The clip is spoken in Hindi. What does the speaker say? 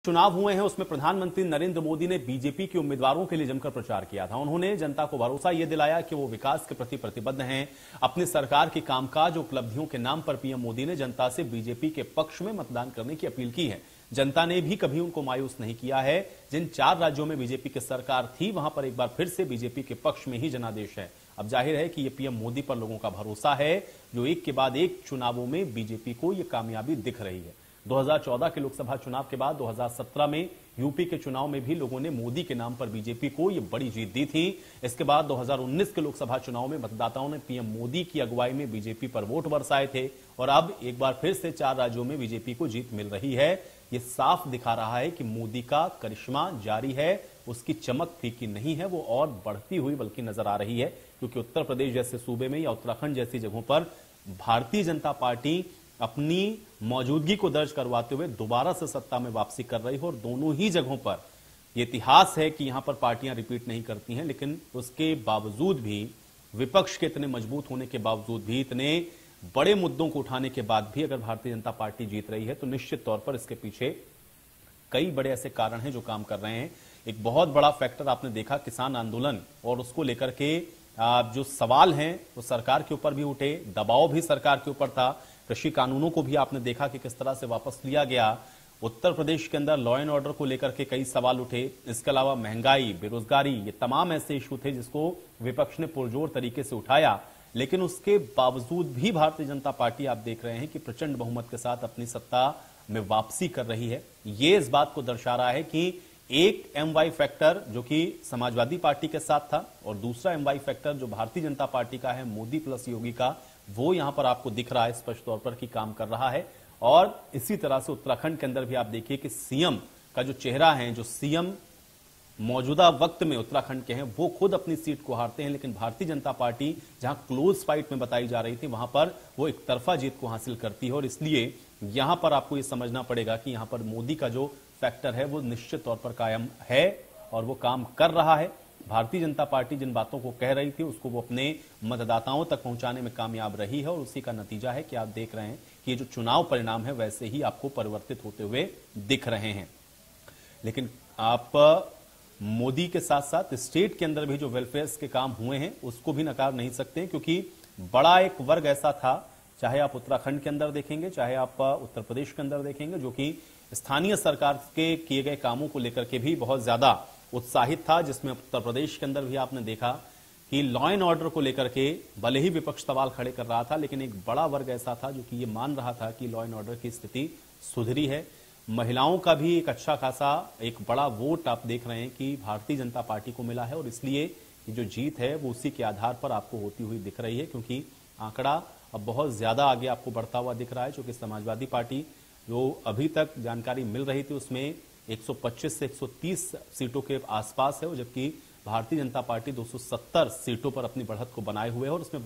चुनाव हुए हैं उसमें प्रधानमंत्री नरेंद्र मोदी ने बीजेपी के उम्मीदवारों के लिए जमकर प्रचार किया था। उन्होंने जनता को भरोसा यह दिलाया कि वो विकास के प्रति प्रतिबद्ध हैं। अपनी सरकार की कामकाज उपलब्धियों के नाम पर पीएम मोदी ने जनता से बीजेपी के पक्ष में मतदान करने की अपील की है। जनता ने भी कभी उनको मायूस नहीं किया है। जिन 4 राज्यों में बीजेपी की सरकार थी वहां पर एक बार फिर से बीजेपी के पक्ष में ही जनादेश है। अब जाहिर है कि ये पीएम मोदी पर लोगों का भरोसा है, जो एक के बाद एक चुनावों में बीजेपी को ये कामयाबी दिख रही है। 2014 के लोकसभा चुनाव के बाद 2017 में यूपी के चुनाव में भी लोगों ने मोदी के नाम पर बीजेपी को यह बड़ी जीत दी थी। इसके बाद 2019 के लोकसभा चुनाव में मतदाताओं ने पीएम मोदी की अगुवाई में बीजेपी पर वोट बरसाए थे और अब एक बार फिर से 4 राज्यों में बीजेपी को जीत मिल रही है। यह साफ दिखा रहा है कि मोदी का करिश्मा जारी है, उसकी चमक फीकी नहीं है, वो और बढ़ती हुई बल्कि नजर आ रही है, क्योंकि उत्तर प्रदेश जैसे सूबे में या उत्तराखंड जैसी जगहों पर भारतीय जनता पार्टी अपनी मौजूदगी को दर्ज करवाते हुए दोबारा से सत्ता में वापसी कर रही है। और दोनों ही जगहों पर यह इतिहास है कि यहां पर पार्टियां रिपीट नहीं करती हैं, लेकिन उसके बावजूद भी, विपक्ष के इतने मजबूत होने के बावजूद भी, इतने बड़े मुद्दों को उठाने के बाद भी अगर भारतीय जनता पार्टी जीत रही है तो निश्चित तौर पर इसके पीछे कई बड़े ऐसे कारण हैं जो काम कर रहे हैं। एक बहुत बड़ा फैक्टर आपने देखा किसान आंदोलन, और उसको लेकर के जो सवाल हैं वो सरकार के ऊपर भी उठे, दबाव भी सरकार के ऊपर था। कृषि कानूनों को भी आपने देखा कि किस तरह से वापस लिया गया। उत्तर प्रदेश के अंदर लॉ एंड ऑर्डर को लेकर के कई सवाल उठे। इसके अलावा महंगाई, बेरोजगारी, ये तमाम ऐसे इशू थे जिसको विपक्ष ने पुरजोर तरीके से उठाया। लेकिन उसके बावजूद भी भारतीय जनता पार्टी आप देख रहे हैं कि प्रचंड बहुमत के साथ अपनी सत्ता में वापसी कर रही है। ये इस बात को दर्शा रहा है कि एक एमवाई फैक्टर जो कि समाजवादी पार्टी के साथ था और दूसरा एमवाई फैक्टर जो भारतीय जनता पार्टी का है, मोदी प्लस योगी का, वो यहां पर आपको दिख रहा है स्पष्ट तौर पर कि काम कर रहा है। और इसी तरह से उत्तराखंड के अंदर भी आप देखिए कि सीएम का जो चेहरा है, जो सीएम मौजूदा वक्त में उत्तराखंड के हैं, वो खुद अपनी सीट को हारते हैं। लेकिन भारतीय जनता पार्टी जहां क्लोज फाइट में बताई जा रही थी, वहां पर वो एक तरफा जीत को हासिल करती है। और इसलिए यहां पर आपको ये समझना पड़ेगा कि यहां पर मोदी का जो फैक्टर है वो निश्चित तौर पर कायम है और वो काम कर रहा है। भारतीय जनता पार्टी जिन बातों को कह रही थी उसको वो अपने मतदाताओं तक पहुंचाने में कामयाब रही है और उसी का नतीजा है कि आप देख रहे हैं कि ये जो चुनाव परिणाम है वैसे ही आपको परिवर्तित होते हुए दिख रहे हैं। लेकिन आप मोदी के साथ साथ स्टेट के अंदर भी जो वेलफेयर के काम हुए हैं उसको भी नकार नहीं सकते, क्योंकि बड़ा एक वर्ग ऐसा था, चाहे आप उत्तराखंड के अंदर देखेंगे, चाहे आप उत्तर प्रदेश के अंदर देखेंगे, जो कि स्थानीय सरकार के किए गए कामों को लेकर के भी बहुत ज्यादा उत्साहित था। जिसमें उत्तर प्रदेश के अंदर भी आपने देखा कि लॉ एंड ऑर्डर को लेकर के भले ही विपक्ष सवाल खड़े कर रहा था, लेकिन एक बड़ा वर्ग ऐसा था जो कि ये मान रहा था कि लॉ एंड ऑर्डर की स्थिति सुधरी है। महिलाओं का भी एक अच्छा खासा एक बड़ा वोट आप देख रहे हैं कि भारतीय जनता पार्टी को मिला है और इसलिए ये जो जीत है वो उसी के आधार पर आपको होती हुई दिख रही है, क्योंकि आंकड़ा अब बहुत ज्यादा आगे आपको बढ़ता हुआ दिख रहा है। क्योंकि समाजवादी पार्टी जो अभी तक जानकारी मिल रही थी उसमें 125 से 130 सीटों के आसपास है, जबकि भारतीय जनता पार्टी 270 सीटों पर अपनी बढ़त को बनाए हुए है और उसमें